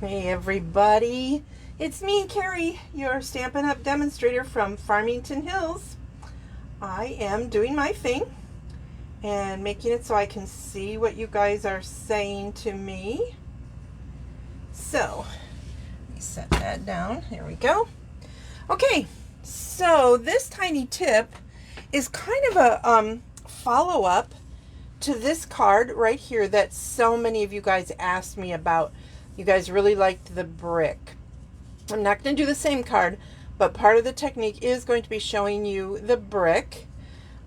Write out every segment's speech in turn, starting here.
Hey everybody, it's me, Carrie, your Stampin' Up! Demonstrator from Farmington Hills. I am doing my thing and making it so I can see what you guys are saying to me. So, let me set that down. There we go. Okay, so this tiny tip is kind of a follow-up to this card right here that so many of you guys asked me about. You guys really liked the brick. I'm not going to do the same card, but part of the technique is going to be showing you the brick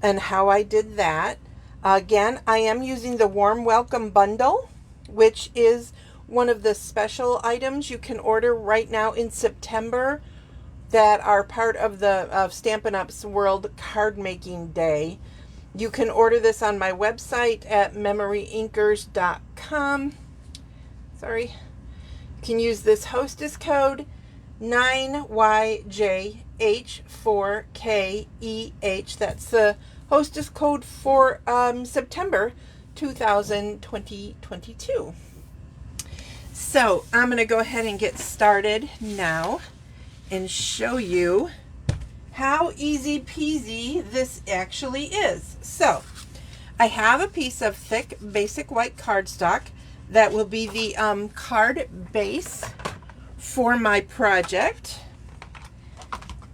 and how I did that. Again, I am using the Warm Welcome Bundle, which is one of the special items you can order right now in September that are part of the Stampin' Up's World Card Making Day. You can order this on my website at MemoryINKers.com. Sorry. You can use this hostess code 9YJH4KEH. That's the hostess code for September 2022. So I'm going to go ahead and get started now and show you how easy peasy this actually is. So I have a piece of thick basic white cardstock that will be the card base for my project.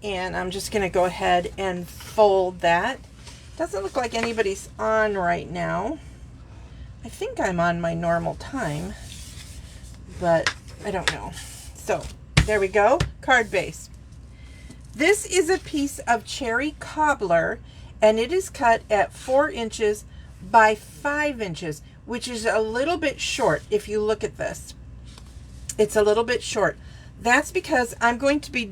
And I'm just going to go ahead and fold that. Doesn't look like anybody's on right now. I think I'm on my normal time, but I don't know. So there we go, card base. This is a piece of cherry cobbler, and it is cut at 4 inches by 5 inches, which is a little bit short. If you look at this, it's a little bit short. That's because I'm going to be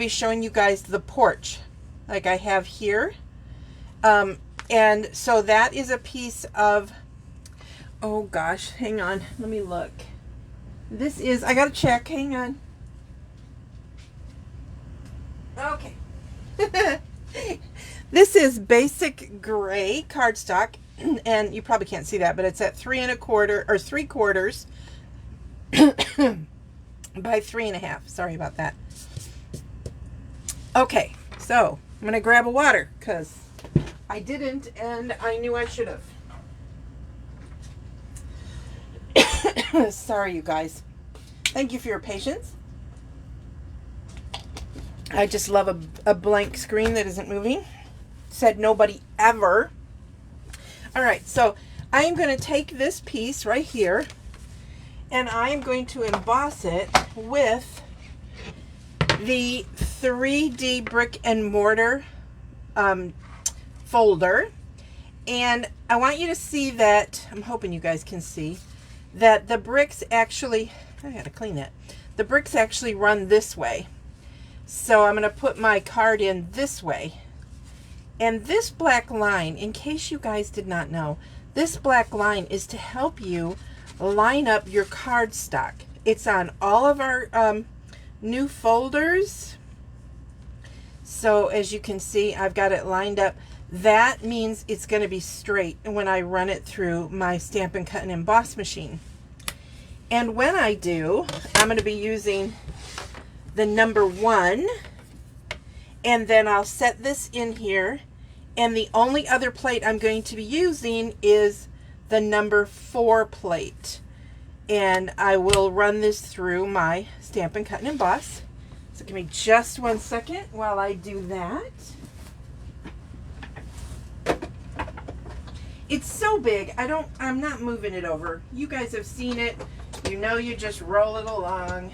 showing you guys the porch like I have here. And so that is a piece of, oh gosh, hang on, let me look. This is, I gotta check, hang on. Okay. This is basic gray cardstock, and you probably can't see that, but it's at 3 1/4 or 3/4 by 3 1/2. Sorry about that. Okay, so I'm gonna grab a water because I didn't, and I knew I should have. Sorry, you guys. Thank you for your patience. I just love a blank screen that isn't moving. Said nobody ever. All right, so I am going to take this piece right here, and I am going to emboss it with the 3D brick and mortar folder. And I want you to see that, I'm hoping you guys can see, that the bricks actually, I gotta clean that, the bricks actually run this way. So I'm going to put my card in this way. And this black line, in case you guys did not know, this black line is to help you line up your cardstock. It's on all of our new folders. So as you can see, I've got it lined up. That means it's going to be straight when I run it through my Stampin' Cut and Emboss machine. And when I do, I'm going to be using the number 1, and then I'll set this in here, and the only other plate I'm going to be using is the number 4 plate, and I will run this through my Stampin' Cut and Emboss. So give me just 1 second while I do that. It's so big, I'm not moving it over. You guys have seen it. You know, you just roll it along.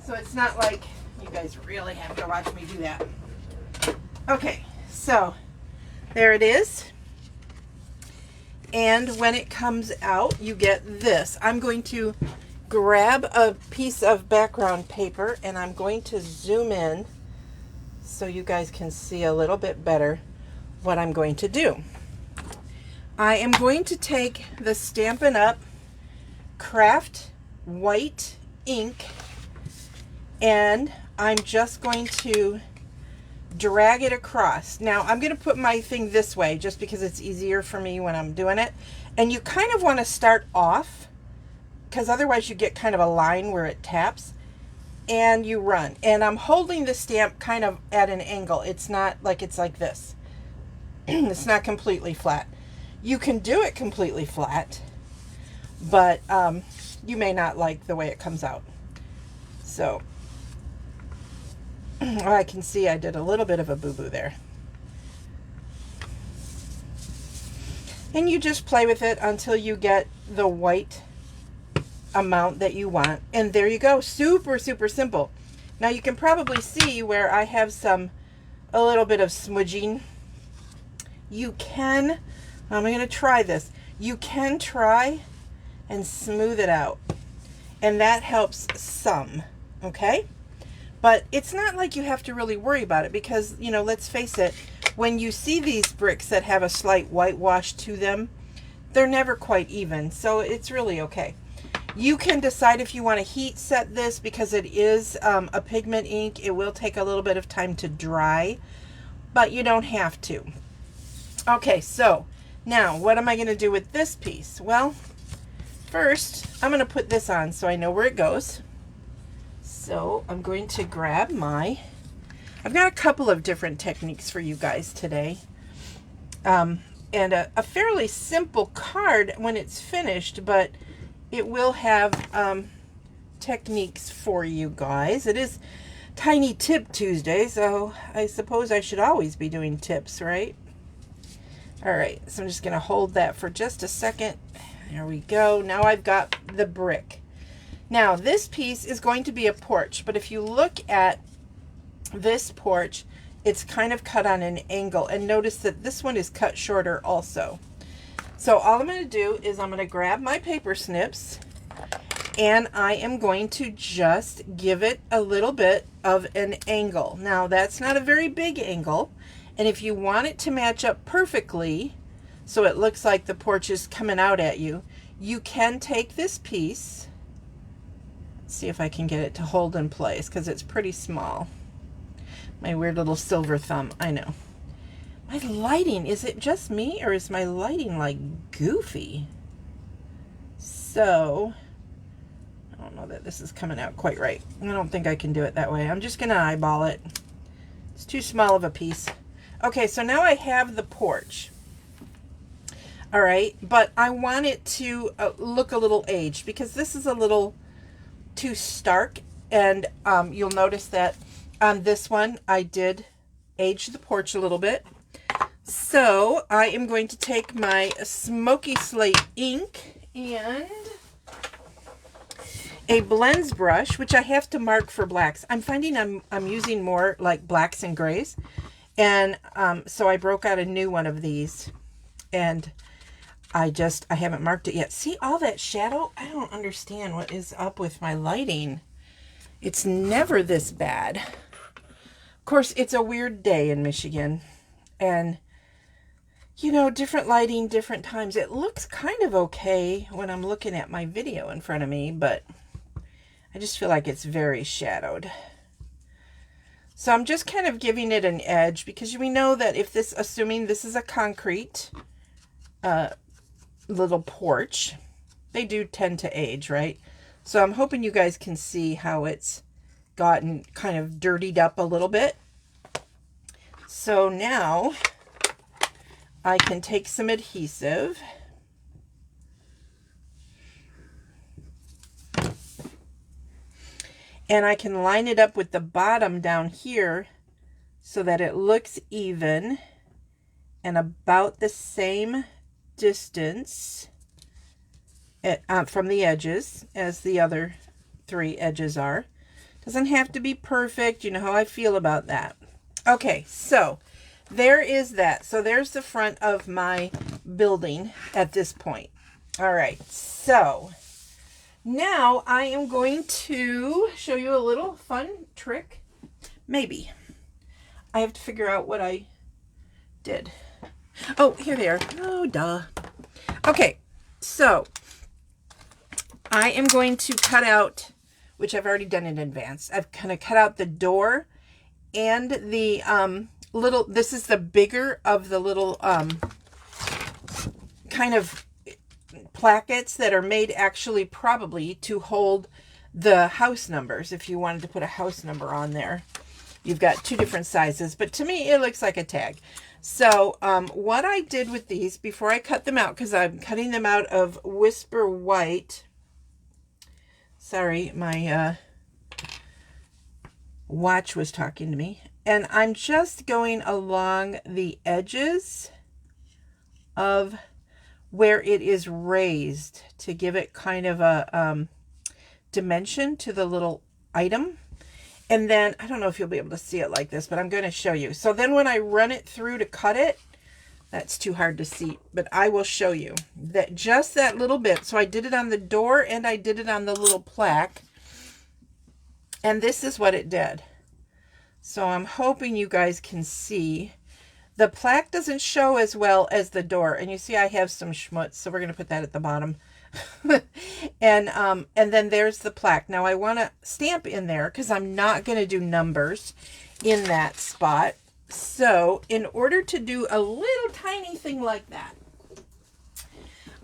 So it's not like you guys really have to watch me do that. Okay, so there it is. And when it comes out, you get this. I'm going to grab a piece of background paper, and I'm going to zoom in so you guys can see a little bit better what I'm going to do. I am going to take the Stampin' Up! Craft white ink, and I'm just going to drag it across. Now I'm going to put my thing this way just because it's easier for me when I'm doing it. And you kind of want to start off because otherwise you get kind of a line where it taps, and you run. And I'm holding the stamp kind of at an angle. It's not like it's like this. It's not completely flat. You can do it completely flat, but you may not like the way it comes out. So I can see I did a little bit of a boo-boo there. And you just play with it until you get the white amount that you want. And there you go. Super, super simple. Now you can probably see where I have a little bit of smudging. You can, I'm going to try this. You can try and smooth it out. And that helps some, okay? But it's not like you have to really worry about it because, you know, let's face it, when you see these bricks that have a slight whitewash to them, they're never quite even. So it's really okay. You can decide if you want to heat set this because it is a pigment ink. It will take a little bit of time to dry, but you don't have to. Okay, so now what am I going to do with this piece? Well, first I'm going to put this on so I know where it goes. So I'm going to grab I've got a couple of different techniques for you guys today. And a fairly simple card when it's finished, but it will have techniques for you guys. It is Tiny Tip Tuesday, so I suppose I should always be doing tips, right? All right, so I'm just going to hold that for just a second. There we go. Now I've got the brick. Now this piece is going to be a porch, but if you look at this porch, it's kind of cut on an angle, and notice that this one is cut shorter also. So all I'm going to do is I'm going to grab my paper snips, and I am going to just give it a little bit of an angle. Now that's not a very big angle, and if you want it to match up perfectly so it looks like the porch is coming out at you, you can take this piece. Let's see if I can get it to hold in place because it's pretty small. My weird little silver thumb, I know. My lighting, is it just me or is my lighting like goofy? So, I don't know that this is coming out quite right. I don't think I can do it that way. I'm just gonna eyeball it. It's too small of a piece. Okay, so now I have the porch. All right, but I want it to look a little aged because this is a little too stark, and you'll notice that on this one I did age the porch a little bit. So I am going to take my smoky slate ink and a blends brush, which I have to mark for blacks. I'm finding I'm using more like blacks and grays, and so I broke out a new one of these, and I haven't marked it yet. See all that shadow? I don't understand what is up with my lighting. It's never this bad. Of course, it's a weird day in Michigan, and you know, different lighting, different times. It looks kind of okay when I'm looking at my video in front of me, but I just feel like it's very shadowed. So I'm just kind of giving it an edge because we know that if this, assuming this is a concrete little porch, they do tend to age, right? So I'm hoping you guys can see how it's gotten kind of dirtied up a little bit. So now I can take some adhesive and I can line it up with the bottom down here so that it looks even and about the same distance from the edges as the other three edges are. Doesn't have to be perfect. You know how I feel about that. Okay, so there is that. So there's the front of my building at this point. All right, so now I am going to show you a little fun trick. Maybe. I have to figure out what I did. Oh, here they are. Oh, duh. Okay, so I am going to cut out, which I've already done in advance. I've kind of cut out the door and the little, this is the bigger of the little kind of plackets that are made actually probably to hold the house numbers. If you wanted to put a house number on there, you've got two different sizes, but to me it looks like a tag. So what I did with these before I cut them out, because I'm cutting them out of Whisper White. Sorry, my watch was talking to me. And I'm just going along the edges of where it is raised to give it kind of a dimension to the little item. And then, I don't know if you'll be able to see it like this, but I'm going to show you. So then when I run it through to cut it, that's too hard to see, but I will show you that just that little bit. So I did it on the door and I did it on the little plaque. And this is what it did. So I'm hoping you guys can see. The plaque doesn't show as well as the door. And you see I have some schmutz, so we're going to put that at the bottom. and then there's the plaque. Now I want to stamp in there because I'm not going to do numbers in that spot. So in order to do a little tiny thing like that,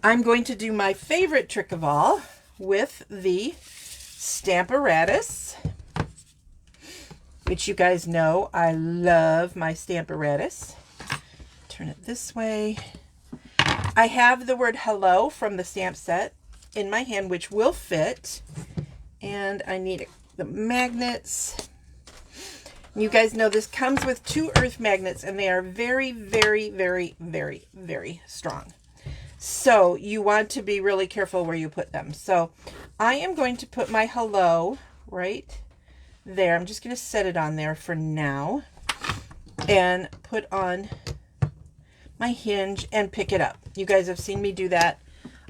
I'm going to do my favorite trick of all with the Stamparatus, which you guys know I love my Stamparatus. Turn it this way. I have the word hello from the stamp set in my hand, which will fit. And I need the magnets. You guys know this comes with 2 earth magnets, and they are very, very, very, very, very strong. So you want to be really careful where you put them. So I am going to put my hello right there. I'm just going to set it on there for now and put on my hinge and pick it up. You guys have seen me do that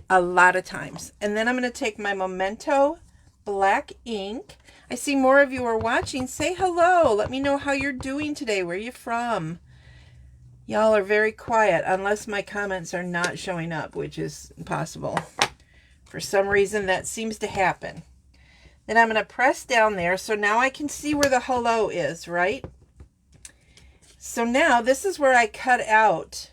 a lot of times. And then I'm going to take my Memento black ink. I see more of you are watching. Say hello. Let me know how you're doing today. Where are you from? Y'all are very quiet unless my comments are not showing up, which is impossible. For some reason that seems to happen. Then I'm going to press down there. So now I can see where the hello is, right? So now this is where I cut out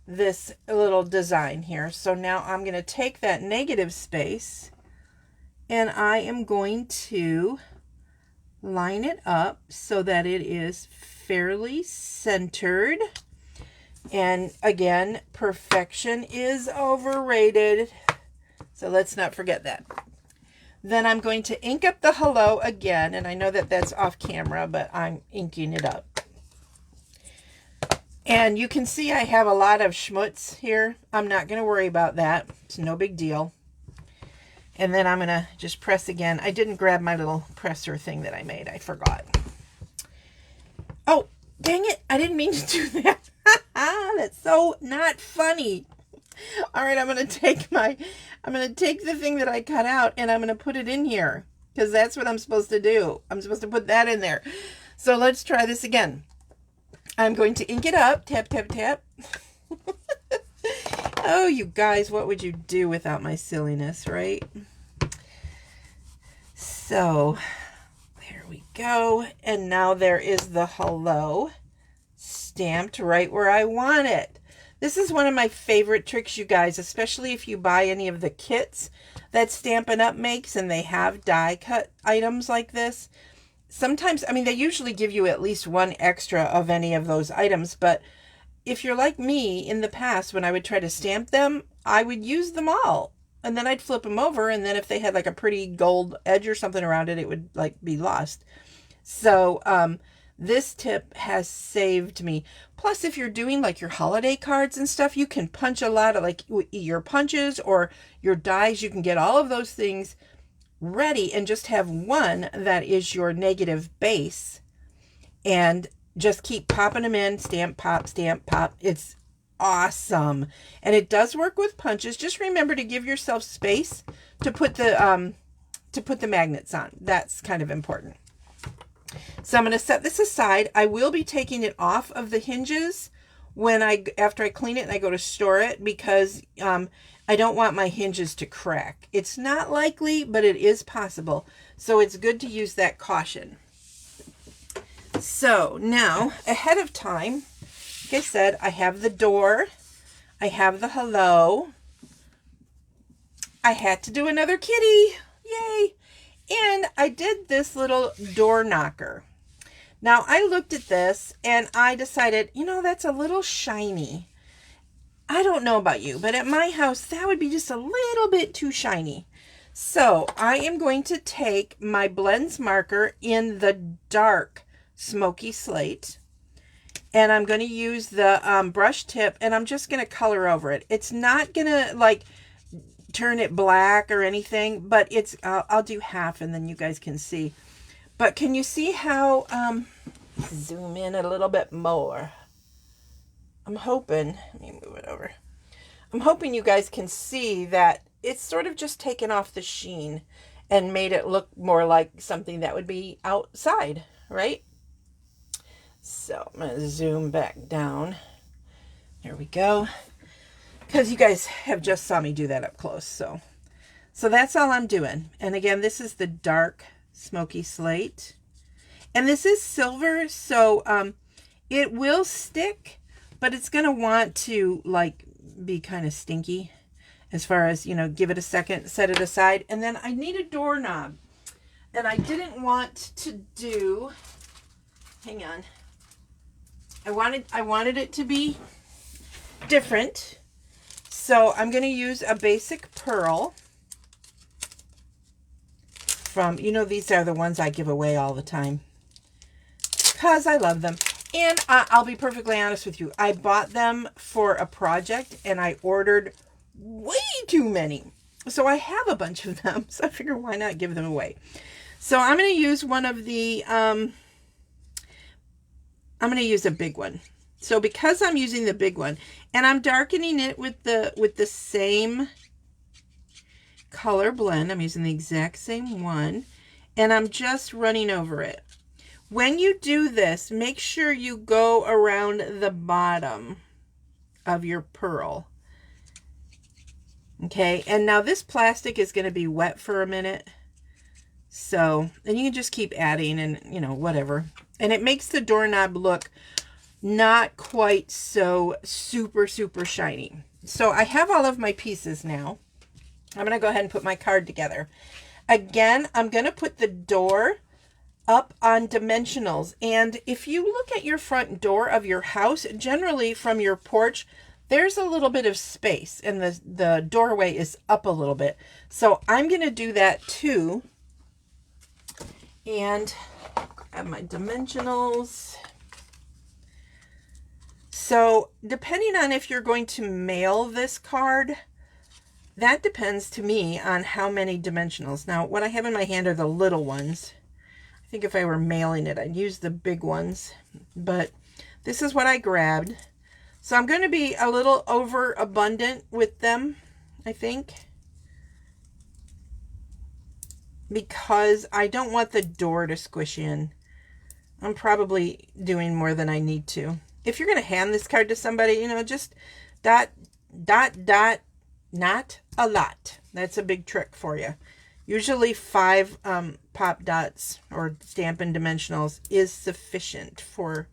this little design here. So now I'm going to take that negative space and I am going to line it up so that it is fairly centered. And again, perfection is overrated. So let's not forget that. Then I'm going to ink up the hello again. And I know that that's off camera, but I'm inking it up. And you can see I have a lot of schmutz here. I'm not going to worry about that. It's no big deal. And then I'm going to just press again. I didn't grab my little presser thing that I made. I forgot. Oh, dang it. I didn't mean to do that. That's so not funny. All right, I'm going to take the thing that I cut out and I'm going to put it in here because that's what I'm supposed to do. I'm supposed to put that in there. So let's try this again. I'm going to ink it up. Tap, tap, tap. Oh, you guys, what would you do without my silliness, right? So, there we go. And now there is the hello stamped right where I want it. This is one of my favorite tricks, you guys, especially if you buy any of the kits that Stampin' Up! Makes and they have die cut items like this. Sometimes, I mean, they usually give you at least one extra of any of those items, but if you're like me in the past, when I would try to stamp them, I would use them all. And then I'd flip them over, and then if they had like a pretty gold edge or something around it, it would like be lost. So this tip has saved me. Plus, if you're doing like your holiday cards and stuff, you can punch a lot of like your punches or your dies. You can get all of those things ready and just have one that is your negative base and just keep popping them in. Stamp, pop, stamp, pop. It's awesome. And it does work with punches. Just remember to give yourself space to put the magnets on. That's kind of important. So I'm going to set this aside. I will be taking it off of the hinges after I clean it and I go to store it because I don't want my hinges to crack. It's not likely, but it is possible. So it's good to use that caution. So now, ahead of time, like I said, I have the door. I have the hello. I had to do another kitty. Yay. And I did this little door knocker. Now, I looked at this and I decided, you know, that's a little shiny. I don't know about you, but at my house, that would be just a little bit too shiny. So I am going to take my blends marker in the dark smoky slate, and I'm going to use the brush tip, and I'm just going to color over it. It's not going to like turn it black or anything, but it's I'll do half and then you guys can see. But can you see how zoom in a little bit more? I'm hoping, let me move it over. I'm hoping you guys can see that it's sort of just taken off the sheen and made it look more like something that would be outside, right? So I'm going to zoom back down. There we go. Because you guys have just saw me do that up close. So that's all I'm doing. And again, this is the dark smoky slate. And this is silver, so it will stick, but it's going to want to like be kind of stinky as far as, you know, give it a second, set it aside. And then I need a doorknob. And I didn't want to do, hang on. I wanted it to be different. So I'm going to use a basic pearl from, you know, these are the ones I give away all the time because I love them. And I'll be perfectly honest with you. I bought them for a project and I ordered way too many. So I have a bunch of them. So I figure why not give them away. So I'm going to use one of the, I'm going to use a big one. So because I'm using the big one and I'm darkening it with the same color blend, I'm using the exact same one and I'm just running over it. When you do this, make sure you go around the bottom of your pearl. Okay, and now this plastic is going to be wet for a minute. So, and you can just keep adding and, you know, whatever. And it makes the doorknob look not quite so super shiny. So I have all of my pieces now. I'm going to go ahead and put my card together. Again, I'm going to put the door up on dimensionals. And if you look at your front door of your house, generally from your porch, there's a little bit of space and the doorway is up a little bit. So I'm going to do that too. And grab my dimensionals. So depending on if you're going to mail this card, that depends to me on how many dimensionals. Now, what I have in my hand are the little ones. I think if I were mailing it, I'd use the big ones, but this is what I grabbed. So I'm going to be a little overabundant with them, I think, because I don't want the door to squish in. I'm probably doing more than I need to. If you're going to hand this card to somebody, you know, just dot, not a lot. That's a big trick for you. Usually 5 pop dots or Stampin' Dimensionals is sufficient for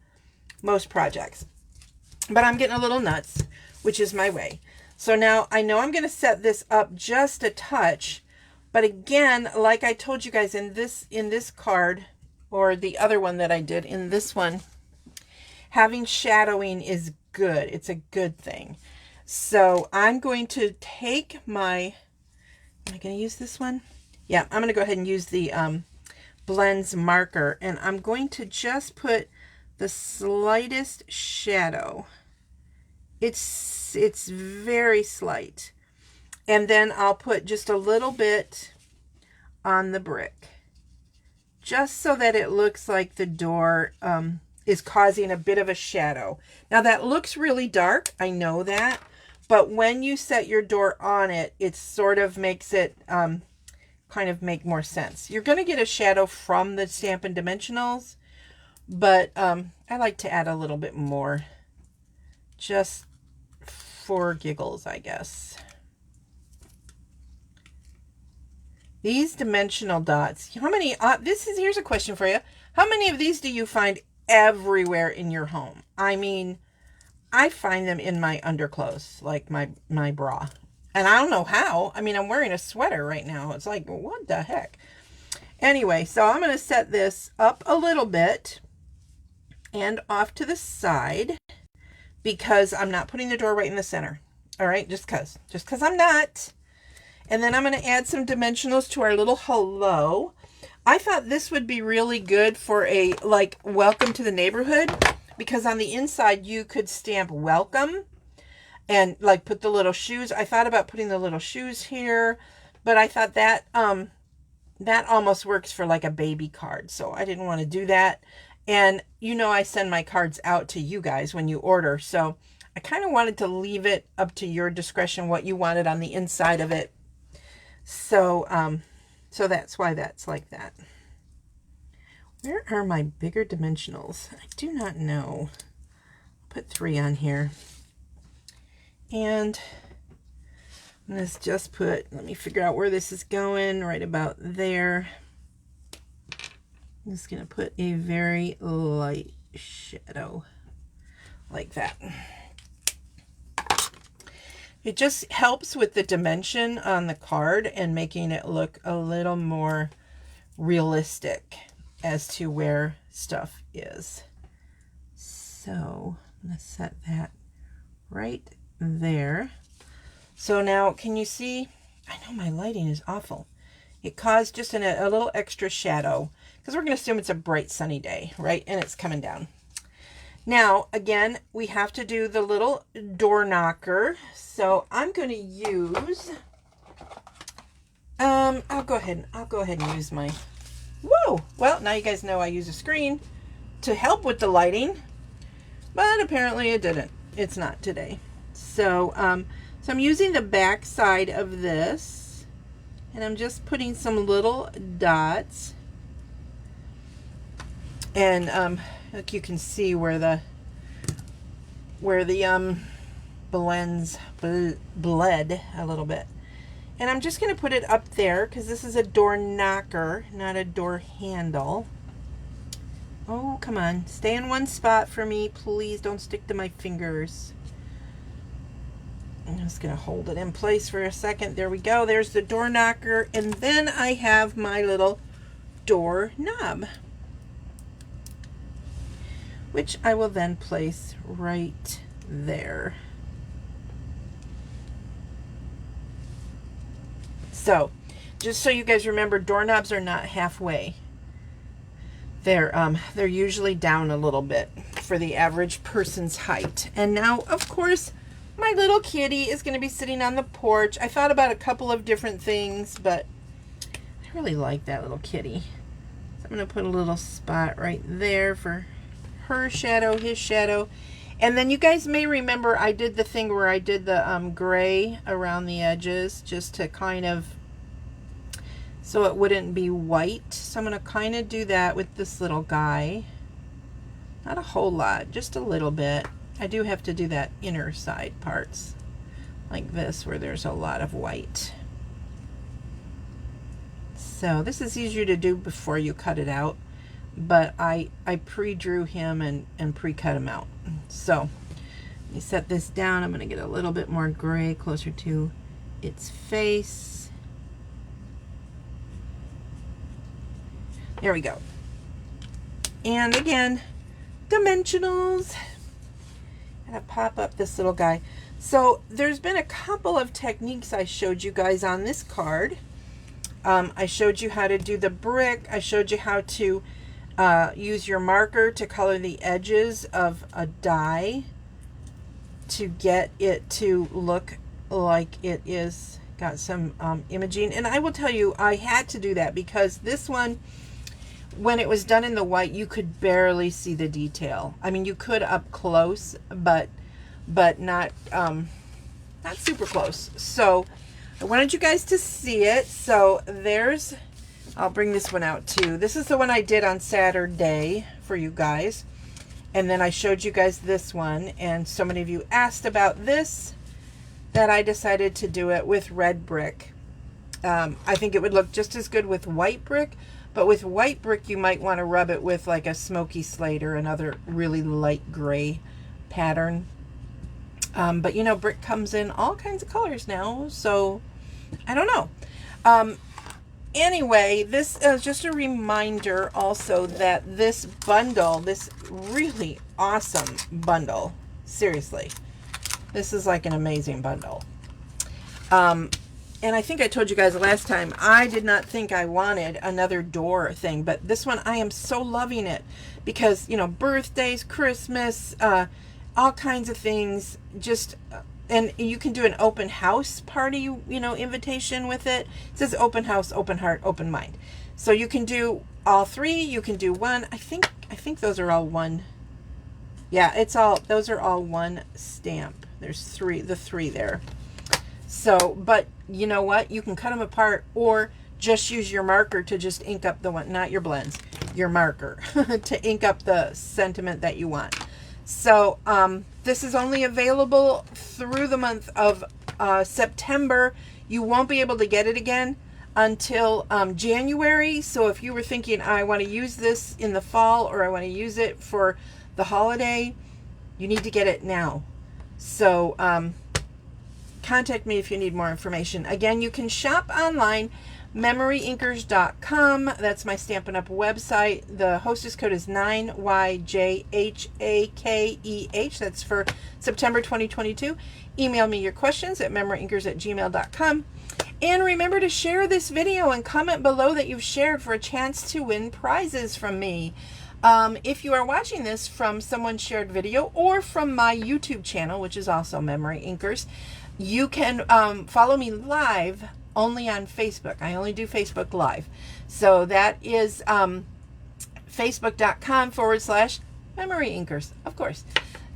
most projects. But I'm getting a little nuts, which is my way. So now I know I'm going to set this up just a touch. But again, like I told you guys in this card, or the other one that I did in this one, having shadowing is good. It's a good thing. So I'm going to take my, am I going to use this one? Yeah, I'm going to go ahead and use the blends marker, and I'm going to just put the slightest shadow. It's very slight. And then I'll put just a little bit on the brick, just so that it looks like the door is causing a bit of a shadow. Now that looks really dark, I know that, but when you set your door on it, it sort of makes it kind of make more sense. You're going to get a shadow from the Stampin' Dimensionals, but I like to add a little bit more just for giggles, I guess. These dimensional dots, how many, here's a question for you. How many of these do you find everywhere in your home? I mean, I find them in my underclothes, like my bra. And I don't know how. I mean, I'm wearing a sweater right now. It's like, what the heck? Anyway, so I'm going to set this up a little bit and off to the side because I'm not putting the door right in the center. All right, just because I'm not. And then I'm going to add some dimensionals to our little hello. I thought this would be really good for a, like, welcome to the neighborhood, because on the inside you could stamp welcome and like put the little shoes. I thought about putting the little shoes here, but I thought that that almost works for like a baby card, so I didn't want to do that. And you know, I send my cards out to you guys when you order, so I kind of wanted to leave it up to your discretion what you wanted on the inside of it. So so that's why that's like that. Where are my bigger dimensionals? I do not know. Put 3 on here. And let's just put, let me figure out where this is going, right about there. I'm just going to put a very light shadow like that. It just helps with the dimension on the card and making it look a little more realistic as to where stuff is. So I'm going to set that right there. So now, can you see? I know my lighting is awful. It caused just a little extra shadow because we're going to assume it's a bright sunny day, right? And it's coming down. Now, again, we have to do the little door knocker. So I'm going to use, I'll go ahead and use my, whoa! Well, now you guys know I use a screen to help with the lighting, but apparently it didn't. It's not today. So, so I'm using the back side of this, and I'm just putting some little dots. And like you can see where the bled a little bit. And I'm just going to put it up there because this is a door knocker, not a door handle. Oh, come on. Stay in one spot for me, please. Don't stick to my fingers. I'm just going to hold it in place for a second. There we go. There's the door knocker. And then I have my little door knob, which I will then place right there. So, just so you guys remember, doorknobs are not halfway. They're usually down a little bit for the average person's height. And now, of course, my little kitty is going to be sitting on the porch. I thought about a couple of different things, but I really like that little kitty. So I'm going to put a little spot right there for her shadow, his shadow. And then you guys may remember I did the thing where I did the gray around the edges just to kind of, so it wouldn't be white. So I'm going to kind of do that with this little guy. Not a whole lot, just a little bit. I do have to do that inner side parts like this where there's a lot of white. So this is easier to do before you cut it out, but I pre-drew him and pre-cut him out. So let me set this down. I'm going to get a little bit more gray closer to its face. There we go. And again, dimensionals. And I pop up this little guy. So there's been a couple of techniques I showed you guys on this card. I showed you how to do the brick. I showed you how to use your marker to color the edges of a die to get it to look like it is got some imaging. And I will tell you, I had to do that because this one, when it was done in the white, you could barely see the detail. I mean, you could up close, but not not super close. So I wanted you guys to see it. So there's, I'll bring this one out too. This is the one I did on Saturday for you guys. And then I showed you guys this one. And so many of you asked about this that I decided to do it with red brick. I think it would look just as good with white brick. But with white brick, you might want to rub it with like a smoky slate or another really light gray pattern. But you know, brick comes in all kinds of colors now, so I don't know. Anyway, this is just a reminder also that this bundle, this really awesome bundle, seriously, this is like an amazing bundle. And I think I told you guys last time, I did not think I wanted another door thing, but this one, I am so loving it because, you know, birthdays, Christmas, all kinds of things, just, and you can do an open house party, you know, invitation with it. It says open house, open heart, open mind. So you can do all three, you can do one. I think those are all one. Yeah, those are all one stamp. There's the three there. So, but you know what? You can cut them apart or just use your marker to just ink up the one, not your blends, your marker to ink up the sentiment that you want. So, this is only available through the month of September. You won't be able to get it again until January. So if you were thinking, I want to use this in the fall or I want to use it for the holiday, you need to get it now. So, contact me if you need more information. Again, you can shop online, MemoryINKers.com. That's my Stampin' Up! Website. The hostess code is 9YJHAKEH. That's for September 2022. Email me your questions at MemoryINKers@gmail.com. And remember to share this video and comment below that you've shared for a chance to win prizes from me. If you are watching this from someone's shared video or from my YouTube channel, which is also MemoryINKers, you can follow me live only on Facebook. I only do Facebook Live. So that is facebook.com/MemoryINKers, of course.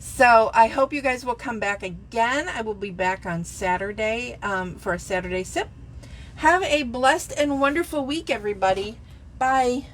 So I hope you guys will come back again. I will be back on Saturday for a Saturday sip. Have a blessed and wonderful week, everybody. Bye.